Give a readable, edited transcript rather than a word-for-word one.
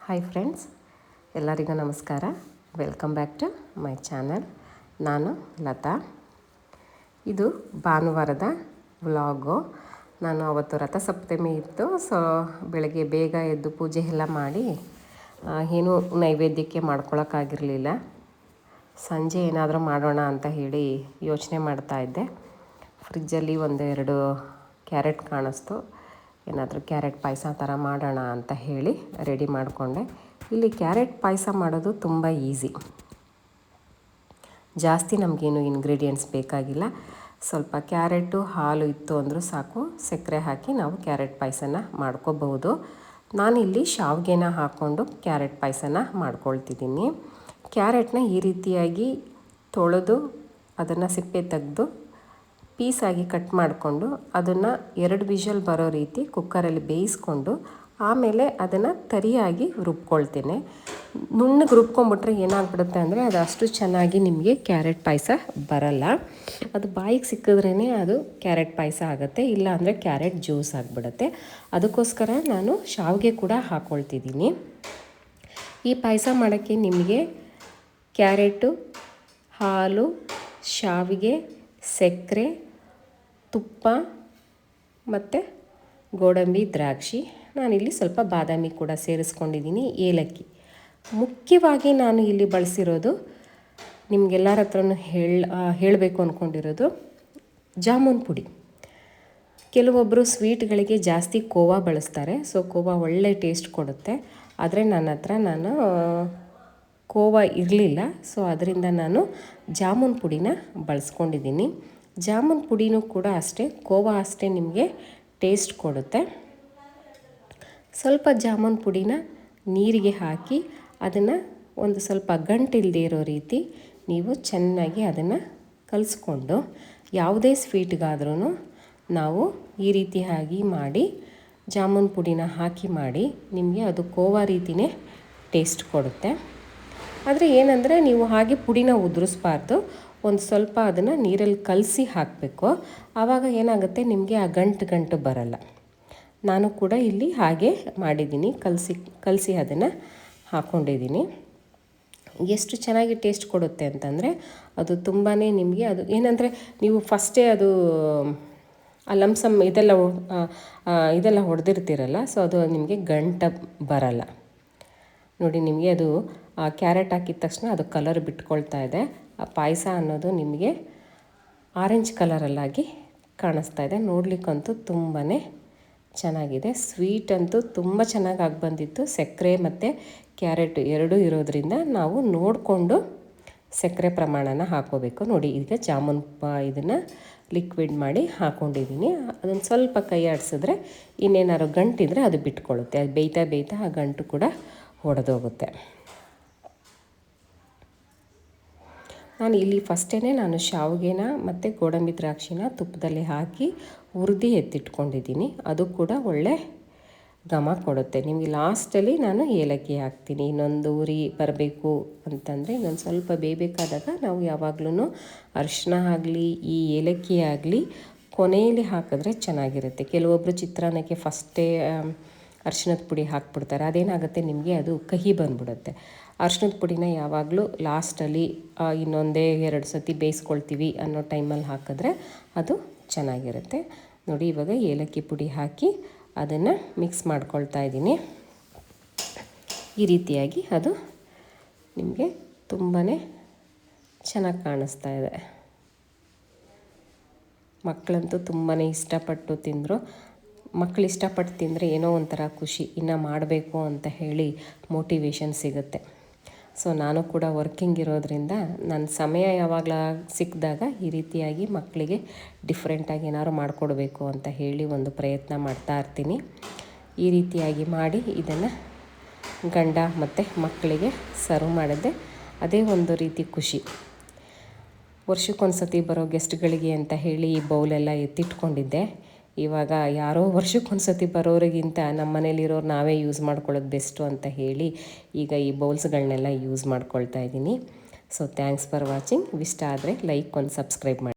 Hi friends, ಎಲ್ಲರಿಗೂ ನಮಸ್ಕಾರ. Welcome back to my channel. ನಾನು ಲತಾ. ಇದು ಭಾನುವಾರದ ವ್ಲಾಗು. ನಾನು ಅವತ್ತು ರಥಸಪ್ತಮಿ ಇತ್ತು. ಬೆಳಗ್ಗೆ ಬೇಗ ಎದ್ದು ಪೂಜೆ ಎಲ್ಲ ಮಾಡಿ ಏನೂ ನೈವೇದ್ಯಕ್ಕೆ ಮಾಡ್ಕೊಳಕ್ಕಾಗಿರಲಿಲ್ಲ. ಸಂಜೆ ಏನಾದರೂ ಮಾಡೋಣ ಅಂತ ಹೇಳಿ ಯೋಚನೆ ಮಾಡ್ತಾಯಿದ್ದೆ. ಫ್ರಿಜ್ಜಲ್ಲಿ ಒಂದೆರಡು ಕ್ಯಾರೆಟ್ ಕಾಣಿಸ್ತು. ಏನಾದರೂ ಕ್ಯಾರೆಟ್ ಪಾಯಸ ಥರ ಮಾಡೋಣ ಅಂತ ಹೇಳಿ ರೆಡಿ ಮಾಡಿಕೊಂಡೆ. ಇಲ್ಲಿ ಕ್ಯಾರೆಟ್ ಪಾಯಸ ಮಾಡೋದು ತುಂಬ ಈಸಿ. ಜಾಸ್ತಿ ನಮಗೇನು ಇಂಗ್ರೀಡಿಯೆಂಟ್ಸ್ ಬೇಕಾಗಿಲ್ಲ. ಸ್ವಲ್ಪ ಕ್ಯಾರೆಟು ಹಾಲು ಇತ್ತು ಅಂದರೂ ಸಾಕು, ಸಕ್ಕರೆ ಹಾಕಿ ನಾವು ಕ್ಯಾರೆಟ್ ಪಾಯಸನ ಮಾಡ್ಕೋಬಹುದು. ನಾನಿಲ್ಲಿ ಶಾವಿಗೆನ ಹಾಕ್ಕೊಂಡು ಕ್ಯಾರೆಟ್ ಪಾಯಸನ ಮಾಡ್ಕೊಳ್ತಿದ್ದೀನಿ. ಕ್ಯಾರೆಟ್ನ ಈ ರೀತಿಯಾಗಿ ತೊಳೆದು ಅದನ್ನು ಸಿಪ್ಪೆ ತೆಗೆದು ಪೀಸಾಗಿ ಕಟ್ ಮಾಡಿಕೊಂಡು ಅದನ್ನು 2 ವಿಷಲ್ ಬರೋ ರೀತಿ ಕುಕ್ಕರಲ್ಲಿ ಬೇಯಿಸ್ಕೊಂಡು ಆಮೇಲೆ ಅದನ್ನು ತರಿಯಾಗಿ ರುಬ್ಕೊಳ್ತೇನೆ. ನುಣ್ಣಗೆ ರುಬ್ಕೊಂಬಿಟ್ರೆ ಏನಾಗ್ಬಿಡುತ್ತೆ ಅಂದರೆ ಅದು ಅಷ್ಟು ಚೆನ್ನಾಗಿ ನಿಮಗೆ ಕ್ಯಾರೆಟ್ ಪಾಯಸ ಬರಲ್ಲ. ಅದು ಬಾಯಿಗೆ ಸಿಕ್ಕಿದ್ರೇ ಅದು ಕ್ಯಾರೆಟ್ ಪಾಯಸ ಆಗುತ್ತೆ, ಇಲ್ಲ ಅಂದರೆ ಕ್ಯಾರೆಟ್ ಜ್ಯೂಸ್ ಆಗಿಬಿಡುತ್ತೆ. ಅದಕ್ಕೋಸ್ಕರ ನಾನು ಶಾವಿಗೆ ಕೂಡ ಹಾಕ್ಕೊಳ್ತಿದ್ದೀನಿ. ಈ ಪಾಯಸ ಮಾಡೋಕ್ಕೆ ನಿಮಗೆ ಕ್ಯಾರೆಟು, ಹಾಲು, ಶಾವಿಗೆ, ಸಕ್ಕರೆ, ತುಪ್ಪ ಮತ್ತು ಗೋಡಂಬಿ, ದ್ರಾಕ್ಷಿ, ನಾನಿಲ್ಲಿ ಸ್ವಲ್ಪ ಬಾದಾಮಿ ಕೂಡ ಸೇರಿಸ್ಕೊಂಡಿದ್ದೀನಿ, ಏಲಕ್ಕಿ. ಮುಖ್ಯವಾಗಿ ನಾನು ಇಲ್ಲಿ ಬಳಸಿರೋದು ನಿಮಗೆಲ್ಲರ ಹತ್ರನೂ ಹೇಳಬೇಕು ಅಂದ್ಕೊಂಡಿರೋದು ಜಾಮೂನ್ ಪುಡಿ. ಕೆಲವೊಬ್ಬರು ಸ್ವೀಟ್ಗಳಿಗೆ ಜಾಸ್ತಿ ಕೋವಾ ಬಳಸ್ತಾರೆ. ಕೋವಾ ಒಳ್ಳೆ ಟೇಸ್ಟ್ ಕೊಡುತ್ತೆ. ಆದರೆ ನನ್ನ ಹತ್ರ ಕೋವಾ ಇರಲಿಲ್ಲ. ಅದರಿಂದ ನಾನು ಜಾಮೂನ್ ಪುಡಿನ ಬಳಸ್ಕೊಂಡಿದ್ದೀನಿ. ಜಾಮೂನ್ ಪುಡಿನೂ ಕೂಡ ಅಷ್ಟೇ, ಕೋವಾ ಅಷ್ಟೇ ನಿಮಗೆ ಟೇಸ್ಟ್ ಕೊಡುತ್ತೆ. ಸ್ವಲ್ಪ ಜಾಮೂನ್ ಪುಡಿನ ನೀರಿಗೆ ಹಾಕಿ ಅದನ್ನು ಒಂದು ಸ್ವಲ್ಪ ಗಂಟಿಲ್ಲದೆ ಇರೋ ರೀತಿ ನೀವು ಚೆನ್ನಾಗಿ ಅದನ್ನು ಕಲಿಸ್ಕೊಂಡು ಯಾವುದೇ ಸ್ವೀಟ್ಗಾದ್ರೂ ನಾವು ಈ ರೀತಿಯಾಗಿ ಮಾಡಿ ಜಾಮೂನ್ ಪುಡಿನ ಹಾಕಿ ಮಾಡಿ ನಿಮಗೆ ಅದು ಕೋವಾ ರೀತಿಯೇ ಟೇಸ್ಟ್ ಕೊಡುತ್ತೆ. ಆದರೆ ಏನಂದರೆ ನೀವು ಹಾಗೆ ಪುಡಿನ ಉದುರಿಸ್ಬಾರ್ದು, ಒಂದು ಸ್ವಲ್ಪ ಅದನ್ನು ನೀರಲ್ಲಿ ಕಲಸಿ ಹಾಕಬೇಕು. ಆವಾಗ ಏನಾಗುತ್ತೆ, ನಿಮಗೆ ಆ ಗಂಟು ಬರಲ್ಲ. ನಾನು ಕೂಡ ಇಲ್ಲಿ ಹಾಗೆ ಮಾಡಿದ್ದೀನಿ, ಕಲಸಿ ಅದನ್ನು ಹಾಕ್ಕೊಂಡಿದ್ದೀನಿ. ಎಷ್ಟು ಚೆನ್ನಾಗಿ ಟೇಸ್ಟ್ ಕೊಡುತ್ತೆ ಅಂತಂದರೆ ಅದು ತುಂಬಾ ನಿಮಗೆ ಅದು ಏನಂದರೆ ನೀವು ಫಸ್ಟೇ ಅದು ಲಂಸಮ್ ಇದೆಲ್ಲ ಹೊಡೆದಿರ್ತೀರಲ್ಲ, ಅದು ನಿಮಗೆ ಗಂಟು ಬರಲ್ಲ. ನೋಡಿ, ನಿಮಗೆ ಅದು ಕ್ಯಾರೆಟ್ ಹಾಕಿದ ತಕ್ಷಣ ಅದು ಕಲರ್ ಬಿಟ್ಕೊಳ್ತಾ ಇದೆ. ಆ ಪಾಯಸ ಅನ್ನೋದು ನಿಮಗೆ ಆರೆಂಜ್ ಕಲರಲ್ಲಾಗಿ ಕಾಣಿಸ್ತಾ ಇದೆ. ನೋಡಲಿಕ್ಕಂತೂ ತುಂಬಾ ಚೆನ್ನಾಗಿದೆ. ಸ್ವೀಟ್ ಅಂತೂ ತುಂಬ ಚೆನ್ನಾಗಿ ಬಂದಿತ್ತು. ಸಕ್ಕರೆ ಮತ್ತು ಕ್ಯಾರೆಟ್ ಎರಡೂ ಇರೋದ್ರಿಂದ ನಾವು ನೋಡಿಕೊಂಡು ಸಕ್ಕರೆ ಪ್ರಮಾಣನ ಹಾಕೋಬೇಕು. ನೋಡಿ, ಈಗ ಜಾಮೂನ್ ಇದನ್ನು ಲಿಕ್ವಿಡ್ ಮಾಡಿ ಹಾಕ್ಕೊಂಡಿದ್ದೀನಿ. ಅದನ್ನು ಸ್ವಲ್ಪ ಕೈ ಆಡಿಸಿದ್ರೆ ಇನ್ನೇನಾದ್ರು ಗಂಟಿದ್ರೆ ಅದು ಬಿಟ್ಕೊಳ್ಳುತ್ತೆ. ಅದು ಬೇಯ್ತಾ ಆ ಗಂಟು ಕೂಡ ಹೊಡೆದೋಗುತ್ತೆ. ನಾನು ಇಲ್ಲಿ ನಾನು ಶಾವಿಗೆನ ಮತ್ತು ಗೋಡಂಬಿ ದ್ರಾಕ್ಷಿನ ತುಪ್ಪದಲ್ಲಿ ಹಾಕಿ ಹುರಿದು ಎತ್ತಿಟ್ಕೊಂಡಿದ್ದೀನಿ. ಅದು ಕೂಡ ಒಳ್ಳೆ ಘಮ ಕೊಡುತ್ತೆ. ನಿಮಗೆ ಲಾಸ್ಟಲ್ಲಿ ನಾನು ಏಲಕ್ಕಿ ಹಾಕ್ತೀನಿ. ಇನ್ನೊಂದು ಉರಿ ಬರಬೇಕು ಅಂತಂದರೆ, ಇನ್ನೊಂದು ಸ್ವಲ್ಪ ಬೇಯಬೇಕಾದಾಗ ನಾವು ಯಾವಾಗಲೂ ಅರಿಶಿನ ಆಗಲಿ ಈ ಏಲಕ್ಕಿ ಆಗಲಿ ಕೊನೆಯಲ್ಲಿ ಹಾಕಿದ್ರೆ ಚೆನ್ನಾಗಿರುತ್ತೆ. ಕೆಲವೊಬ್ಬರು ಚಿತ್ರಾನ್ನಕ್ಕೆ ಫಸ್ಟೇ ಅರಿಶಿನದ ಪುಡಿ ಹಾಕ್ಬಿಡ್ತಾರೆ. ಅದೇನಾಗುತ್ತೆ, ನಿಮಗೆ ಅದು ಕಹಿ ಬಂದ್ಬಿಡುತ್ತೆ. ಅರಿಶಿನದ ಪುಡಿನ ಯಾವಾಗಲೂ ಲಾಸ್ಟಲ್ಲಿ ಇನ್ನೊಂದೇ 2 ಸತಿ ಬೇಯಿಸ್ಕೊಳ್ತೀವಿ ಅನ್ನೋ ಟೈಮಲ್ಲಿ ಹಾಕಿದ್ರೆ ಅದು ಚೆನ್ನಾಗಿರುತ್ತೆ. ನೋಡಿ, ಇವಾಗ ಏಲಕ್ಕಿ ಪುಡಿ ಹಾಕಿ ಅದನ್ನು ಮಿಕ್ಸ್ ಮಾಡ್ಕೊಳ್ತಾ ಇದ್ದೀನಿ. ಈ ರೀತಿಯಾಗಿ ಅದು ನಿಮಗೆ ತುಂಬಾ ಚೆನ್ನಾಗಿ ಕಾಣಿಸ್ತಾ ಇದೆ. ಮಕ್ಕಳಂತೂ ತುಂಬಾ ಇಷ್ಟಪಟ್ಟು ತಿಂದರು. ಮಕ್ಕಳು ಇಷ್ಟಪಟ್ಟು ತಿಂದರೆ ಏನೋ ಒಂಥರ ಖುಷಿ, ಇನ್ನು ಮಾಡಬೇಕು ಅಂತ ಹೇಳಿ ಮೋಟಿವೇಶನ್ ಸಿಗುತ್ತೆ. ನಾನು ಕೂಡ ವರ್ಕಿಂಗ್ ಇರೋದ್ರಿಂದ ನನ್ನ ಸಮಯ ಯಾವಾಗಲ ಸಿಕ್ಕಿದಾಗ ಈ ರೀತಿಯಾಗಿ ಮಕ್ಕಳಿಗೆ ಡಿಫ್ರೆಂಟಾಗಿ ಏನಾದ್ರು ಮಾಡಿಕೊಡ್ಬೇಕು ಅಂತ ಹೇಳಿ ಒಂದು ಪ್ರಯತ್ನ ಮಾಡ್ತಾ ಇರ್ತೀನಿ. ಈ ರೀತಿಯಾಗಿ ಮಾಡಿ ಇದನ್ನು ಗಂಡ ಮತ್ತು ಮಕ್ಕಳಿಗೆ ಸರ್ವ್ ಮಾಡಿದ್ದೆ ಅದೇ ಒಂದು ರೀತಿ ಖುಷಿ. ವರ್ಷಕ್ಕೊಂದು ಸತಿ ಬರೋ ಗೆಸ್ಟ್ಗಳಿಗೆ ಅಂತ ಹೇಳಿ ಈ ಬೌಲೆಲ್ಲ ಎತ್ತಿಟ್ಕೊಂಡಿದ್ದೆ. ಇವಾಗ ಯಾರೋ ವರ್ಷಕ್ಕೊಂದು ಸತಿ ಬರೋರಿಗಿಂತ ನಮ್ಮ ಮನೇಲಿರೋರು ನಾವೇ ಯೂಸ್ ಮಾಡ್ಕೊಳ್ಳೋದು ಬೆಸ್ಟು ಅಂತ ಹೇಳಿ ಈಗ ಈ ಬೌಲ್ಸ್ಗಳನ್ನೆಲ್ಲ ಯೂಸ್ ಮಾಡ್ಕೊಳ್ತಾ ಇದ್ದೀನಿ. Thanks for watching. ಇಷ್ಟ ಆದರೆ ಲೈಕ್ ಒಂದು ಸಬ್ಸ್ಕ್ರೈಬ್ ಮಾಡಿ.